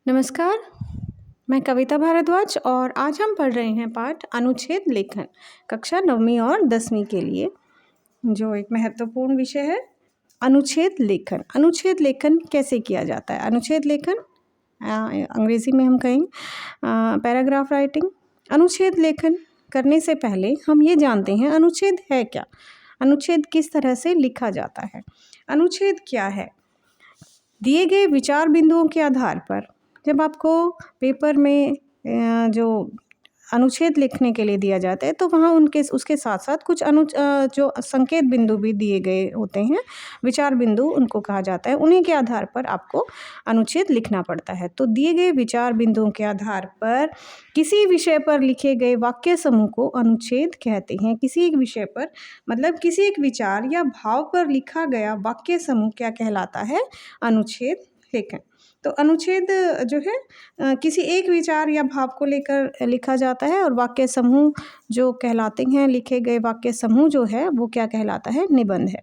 नमस्कार, मैं कविता भारद्वाज और आज हम पढ़ रहे हैं पाठ अनुच्छेद लेखन कक्षा 9वीं और 10वीं के लिए, जो एक महत्वपूर्ण विषय है। अनुच्छेद लेखन कैसे किया जाता है? अनुच्छेद लेखन अंग्रेजी में हम कहें पैराग्राफ राइटिंग। अनुच्छेद लेखन करने से पहले हम ये जानते हैं अनुच्छेद है क्या, अनुच्छेद किस तरह से लिखा जाता है। अनुच्छेद क्या है? दिए गए विचार बिंदुओं के आधार पर जब आपको पेपर में जो अनुच्छेद लिखने के लिए दिया जाता है तो वहाँ उसके साथ साथ कुछ जो संकेत बिंदु भी दिए गए होते हैं, विचार बिंदु उनको कहा जाता है। उन्हीं के आधार पर आपको अनुच्छेद लिखना पड़ता है। तो दिए गए विचार बिंदुओं के आधार पर किसी विषय पर लिखे गए वाक्य समूह को अनुच्छेद कहते हैं। किसी एक विषय पर मतलब किसी एक विचार या भाव पर लिखा गया वाक्य समूह क्या कहलाता है? अनुच्छेद लेखन। तो अनुच्छेद जो है किसी एक विचार या भाव को लेकर लिखा जाता है और वाक्य समूह जो कहलाते हैं, लिखे गए वाक्य समूह जो है वो क्या कहलाता है? निबंध है।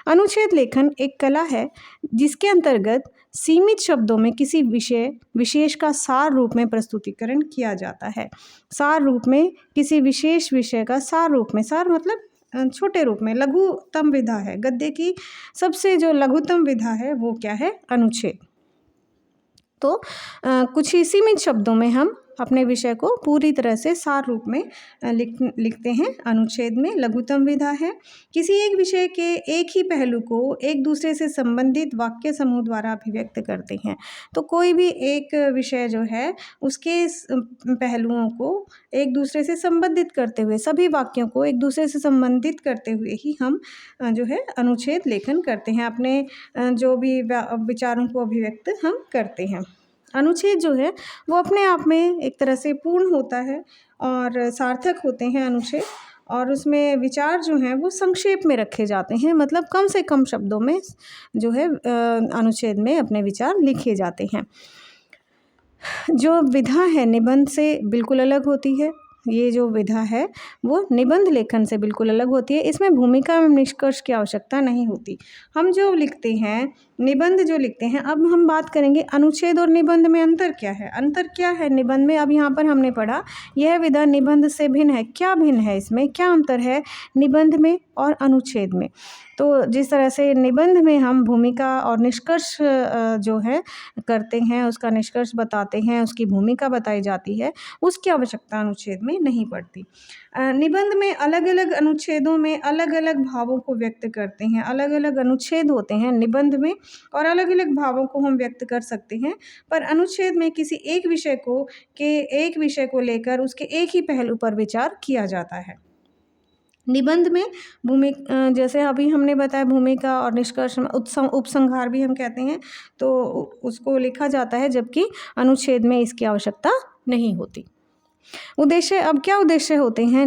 अनुच्छेद लेखन एक कला है जिसके अंतर्गत सीमित शब्दों में किसी विषय विशेष का सार रूप में प्रस्तुतिकरण किया जाता है। सार रूप में किसी विशेष विषय का सार रूप में, सार मतलब छोटे रूप में, लघुतम विधा है। गद्य की सबसे जो लघुतम विधा है वो क्या है? अनुच्छेद। तो कुछ ही सीमित शब्दों में हम अपने विषय को पूरी तरह से सार रूप में लिखते हैं। अनुच्छेद में लघुतम विधा है। किसी एक विषय के एक ही पहलू को एक दूसरे से संबंधित वाक्य समूह द्वारा अभिव्यक्त करते हैं। तो कोई भी एक विषय जो है उसके पहलुओं को एक दूसरे से संबंधित करते हुए, सभी वाक्यों को एक दूसरे से संबंधित करते हुए ही हम जो है अनुच्छेद लेखन करते हैं। अपने जो भी विचारों को अभिव्यक्त हम करते हैं। अनुच्छेद जो है वो अपने आप में एक तरह से पूर्ण होता है और सार्थक होते हैं अनुच्छेद, और उसमें विचार जो हैं वो संक्षेप में रखे जाते हैं, मतलब कम से कम शब्दों में जो है अनुच्छेद में अपने विचार लिखे जाते हैं। जो विधा है निबंध से बिल्कुल अलग होती है। ये जो विधा है वो निबंध लेखन से बिल्कुल अलग होती है। इसमें भूमिका एवं निष्कर्ष की आवश्यकता नहीं होती। हम जो लिखते हैं, निबंध जो लिखते हैं, अब हम बात करेंगे अनुच्छेद और निबंध में अंतर क्या है। अंतर क्या है निबंध में? अब यहाँ पर हमने पढ़ा यह विधा निबंध से भिन्न है। क्या भिन्न है इसमें, क्या अंतर है निबंध में और अनुच्छेद में? तो जिस तरह से निबंध में हम भूमिका और निष्कर्ष जो है करते हैं, उसका निष्कर्ष बताते हैं, उसकी भूमिका बताई जाती है, उसकी आवश्यकता अनुच्छेद में नहीं पड़ती। निबंध में अलग अलग अनुच्छेदों में अलग अलग भावों को व्यक्त करते हैं। अलग अलग अनुच्छेद होते हैं निबंध में और अलग अलग भावों को हम व्यक्त कर सकते हैं, पर अनुच्छेद में किसी एक विषय को लेकर उसके एक ही पहलू पर विचार किया जाता है। निबंध में जैसे अभी हमने बताया भूमिका और निष्कर्ष, उपसंहार भी हम कहते हैं, तो उसको लिखा जाता है, जबकि अनुच्छेद में इसकी आवश्यकता नहीं होती। उद्देश्य, अब क्या उद्देश्य होते हैं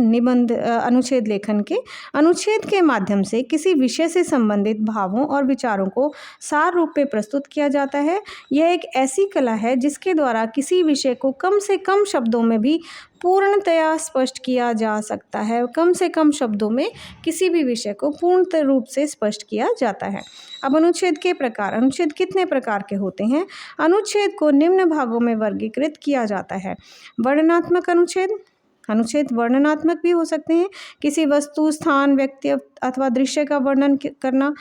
अनुच्छेद लेखन के? अनुच्छेद के माध्यम से किसी विषय से संबंधित भावों और विचारों को सार रूप में प्रस्तुत किया जाता है। यह एक ऐसी कला है जिसके द्वारा किसी विषय को कम से कम शब्दों में भी पूर्णतया स्पष्ट किया जा सकता है। कम से कम शब्दों में किसी भी विषय को पूर्ण रूप से स्पष्ट किया जाता है। अब अनुच्छेद के प्रकार। अनुच्छेद कितने प्रकार के होते हैं? अनुच्छेद को निम्न भागों में वर्गीकृत किया जाता है। वर्णनात्मक अनुच्छेद वर्णनात्मक भी हो सकते हैं, किसी वस्तु, स्थान, व्यक्ति अथवा दृश्य का वर्णन करना।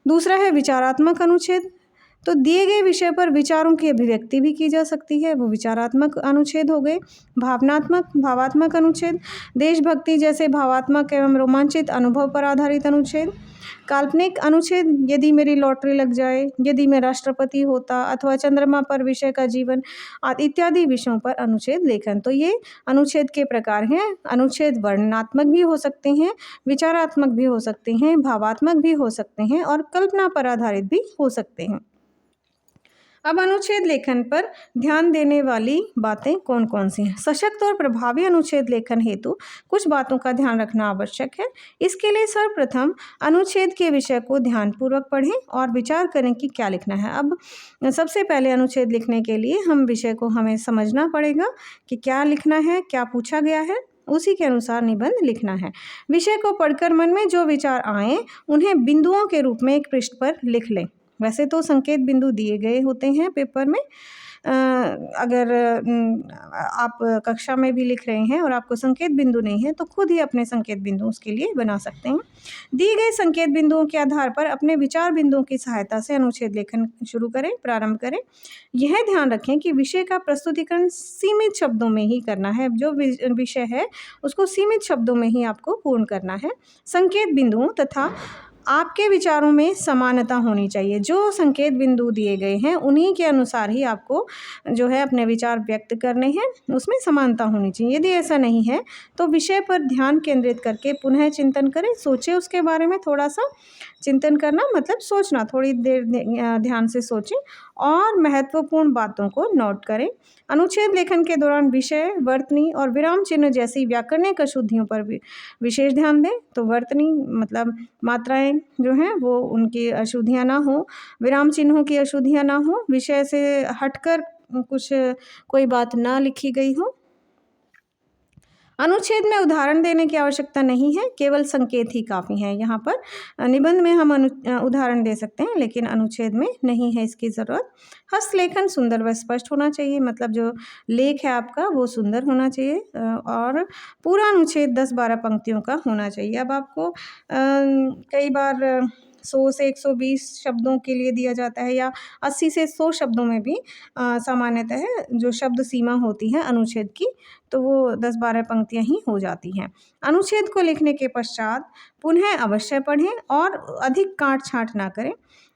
दूसरा है विचारात्मक अनुच्छेद, तो दिए गए विषय पर विचारों की अभिव्यक्ति भी की जा सकती है, वो विचारात्मक अनुच्छेद हो गए। भावात्मक अनुच्छेद, देशभक्ति जैसे भावात्मक एवं रोमांचित अनुभव पर आधारित अनुच्छेद। काल्पनिक अनुच्छेद, यदि मेरी लॉटरी लग जाए, यदि मैं राष्ट्रपति होता, अथवा चंद्रमा पर विषय का जीवन इत्यादि विषयों पर अनुच्छेद लेखन। तो ये अनुच्छेद के प्रकार हैं। अनुच्छेद वर्णनात्मक भी हो सकते हैं, विचारात्मक भी हो सकते हैं, भावात्मक भी हो सकते हैं और कल्पना पर आधारित भी हो सकते हैं। अब अनुच्छेद लेखन पर ध्यान देने वाली बातें कौन कौन सी हैं? सशक्त और प्रभावी अनुच्छेद लेखन हेतु कुछ बातों का ध्यान रखना आवश्यक है। इसके लिए सर्वप्रथम अनुच्छेद के विषय को ध्यानपूर्वक पढ़ें और विचार करें कि क्या लिखना है। अब सबसे पहले अनुच्छेद लिखने के लिए विषय को हमें समझना पड़ेगा कि क्या लिखना है, क्या पूछा गया है, उसी के अनुसार निबंध लिखना है। विषय को पढ़कर मन में जो विचार आए उन्हें बिंदुओं के रूप में एक पृष्ठ पर लिख लें। वैसे तो संकेत बिंदु दिए गए होते हैं पेपर में, अगर आप कक्षा में भी लिख रहे हैं और आपको संकेत बिंदु नहीं है तो खुद ही अपने संकेत बिंदु उसके लिए बना सकते हैं। दिए गए संकेत बिंदुओं के आधार पर अपने विचार बिंदुओं की सहायता से अनुच्छेद लेखन शुरू करें, प्रारंभ करें। यह ध्यान रखें कि विषय का प्रस्तुतिकरण सीमित शब्दों में ही करना है। जो विषय है उसको सीमित शब्दों में ही आपको पूर्ण करना है। संकेत बिंदुओं तथा आपके विचारों में समानता होनी चाहिए। जो संकेत बिंदु दिए गए हैं उन्हीं के अनुसार ही आपको जो है अपने विचार व्यक्त करने हैं, उसमें समानता होनी चाहिए। यदि ऐसा नहीं है तो विषय पर ध्यान केंद्रित करके पुनः चिंतन करें, सोचें उसके बारे में। थोड़ा सा चिंतन करना मतलब सोचना, थोड़ी देर ध्यान से सोचें और महत्वपूर्ण बातों को नोट करें। अनुच्छेद लेखन के दौरान विषय, वर्तनी और विराम चिन्ह जैसी व्याकरणिक अशुद्धियों पर विशेष ध्यान दें। तो वर्तनी मतलब मात्राएं जो हैं वो उनकी अशुद्धियाँ ना हो, विराम चिन्हों की अशुद्धियाँ ना हो, विषय से हटकर कुछ कोई बात ना लिखी गई हो। अनुच्छेद में उदाहरण देने की आवश्यकता नहीं है, केवल संकेत ही काफ़ी हैं। यहाँ पर निबंध में हम उदाहरण दे सकते हैं लेकिन अनुच्छेद में नहीं है इसकी ज़रूरत। हस्तलेखन सुंदर व स्पष्ट होना चाहिए, मतलब जो लेख है आपका वो सुंदर होना चाहिए और पूरा अनुच्छेद 10-12 पंक्तियों का होना चाहिए। अब आपको कई बार 100 से 120 शब्दों के लिए दिया जाता है या 80 से 100 शब्दों में भी सामान्यतः जो शब्द सीमा होती है अनुच्छेद की तो वो 10-12 पंक्तियां ही हो जाती हैं। अनुच्छेद को लिखने के पश्चात पुनः अवश्य पढ़ें और अधिक काट छाँट ना करें।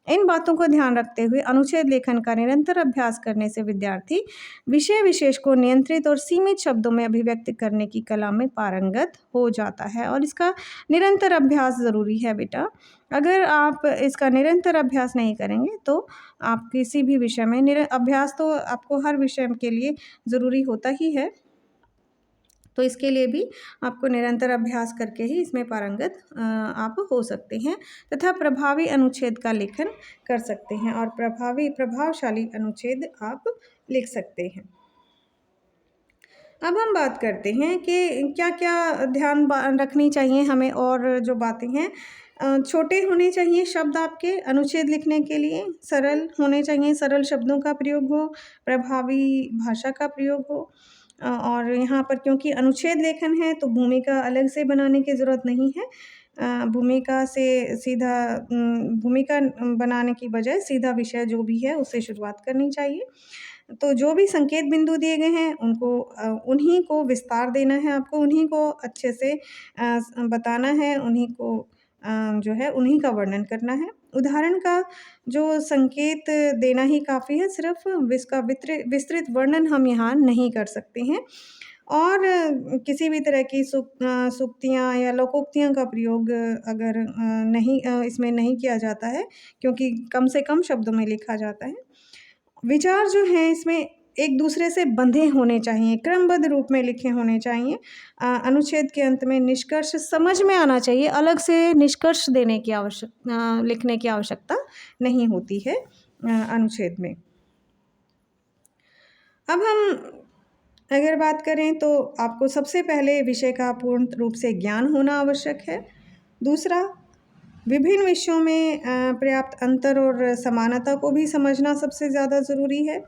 इन बातों को ध्यान रखते हुए अनुच्छेद लेखन का निरंतर अभ्यास करने से विद्यार्थी विषय विशेष को नियंत्रित और सीमित शब्दों में अभिव्यक्त करने की कला में पारंगत हो जाता है। और इसका निरंतर अभ्यास ज़रूरी है बेटा। अगर आप इसका निरंतर अभ्यास नहीं करेंगे तो आप किसी भी विषय में अभ्यास तो आपको हर विषय के लिए ज़रूरी होता ही है, तो इसके लिए भी आपको निरंतर अभ्यास करके ही इसमें पारंगत आप हो सकते हैं तथा प्रभावी अनुच्छेद का लेखन कर सकते हैं और प्रभावशाली अनुच्छेद आप लिख सकते हैं। अब हम बात करते हैं कि क्या क्या ध्यान रखनी चाहिए हमें और जो बातें हैं छोटे होने चाहिए शब्द आपके अनुच्छेद लिखने के लिए, सरल होने चाहिए, सरल शब्दों का प्रयोग हो, प्रभावी भाषा का प्रयोग हो और यहाँ पर क्योंकि अनुच्छेद लेखन है तो भूमिका अलग से बनाने की ज़रूरत नहीं है। भूमिका से सीधा भूमिका बनाने की बजाय सीधा विषय जो भी है उससे शुरुआत करनी चाहिए। तो जो भी संकेत बिंदु दिए गए हैं उनको उन्हीं को विस्तार देना है आपको, उन्हीं को अच्छे से बताना है, उन्हीं को जो है उन्हीं का वर्णन करना है। उदाहरण का जो संकेत देना ही काफ़ी है, सिर्फ इसका विस्तृत वर्णन हम यहाँ नहीं कर सकते हैं। और किसी भी तरह की सूक्तियाँ या लोकोक्तियाँ का प्रयोग अगर इसमें नहीं किया जाता है क्योंकि कम से कम शब्दों में लिखा जाता है। विचार जो हैं इसमें एक दूसरे से बंधे होने चाहिए, क्रमबद्ध रूप में लिखे होने चाहिए। अनुच्छेद के अंत में निष्कर्ष समझ में आना चाहिए, अलग से निष्कर्ष देने की लिखने की आवश्यकता नहीं होती है अनुच्छेद में। अब हम अगर बात करें तो आपको सबसे पहले विषय का पूर्ण रूप से ज्ञान होना आवश्यक है। दूसरा, विभिन्न विषयों में पर्याप्त अंतर और समानता को भी समझना सबसे ज़्यादा ज़रूरी है।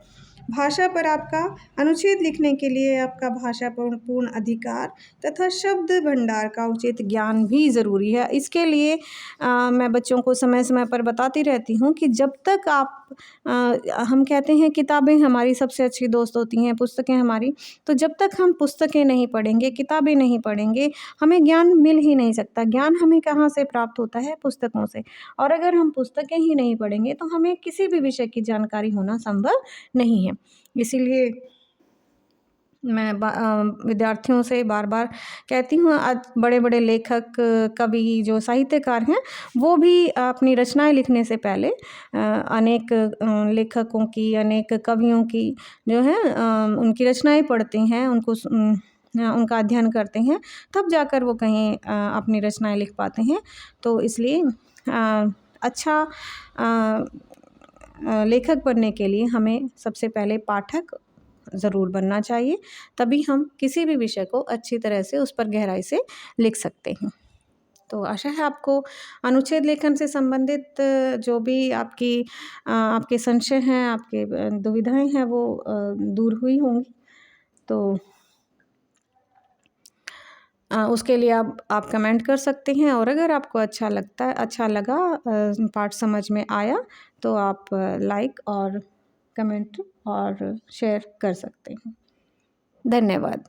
भाषा पर आपका अनुच्छेद लिखने के लिए आपका भाषा पर पूर्ण अधिकार तथा शब्द भंडार का उचित ज्ञान भी ज़रूरी है। इसके लिए मैं बच्चों को समय समय पर बताती रहती हूँ कि जब तक आप हम कहते हैं किताबें हमारी सबसे अच्छी दोस्त होती हैं, पुस्तकें हमारी, तो जब तक हम पुस्तकें नहीं पढ़ेंगे, किताबें नहीं पढ़ेंगे, हमें ज्ञान मिल ही नहीं सकता। ज्ञान हमें कहाँ से प्राप्त होता है? पुस्तकों से। और अगर हम पुस्तकें ही नहीं पढ़ेंगे तो हमें किसी भी विषय की जानकारी होना संभव नहीं है। इसीलिए मैं विद्यार्थियों से बार बार कहती हूँ, आज बड़े बड़े लेखक, कवि, जो साहित्यकार हैं, वो भी अपनी रचनाएं लिखने से पहले अनेक लेखकों की, अनेक कवियों की जो है उनकी रचनाएं पढ़ते हैं, उनका अध्ययन करते हैं, तब जाकर वो कहीं अपनी रचनाएं लिख पाते हैं। तो इसलिए अच्छा लेखक बनने के लिए हमें सबसे पहले पाठक ज़रूर बनना चाहिए, तभी हम किसी भी विषय को अच्छी तरह से उस पर गहराई से लिख सकते हैं। तो आशा है आपको अनुच्छेद लेखन से संबंधित जो भी आपके संशय हैं, आपके दुविधाएँ हैं वो दूर हुई होंगी। तो उसके लिए आप कमेंट कर सकते हैं, और अगर आपको अच्छा लगा, पाठ समझ में आया, तो आप लाइक और कमेंट और शेयर कर सकते हैं। धन्यवाद।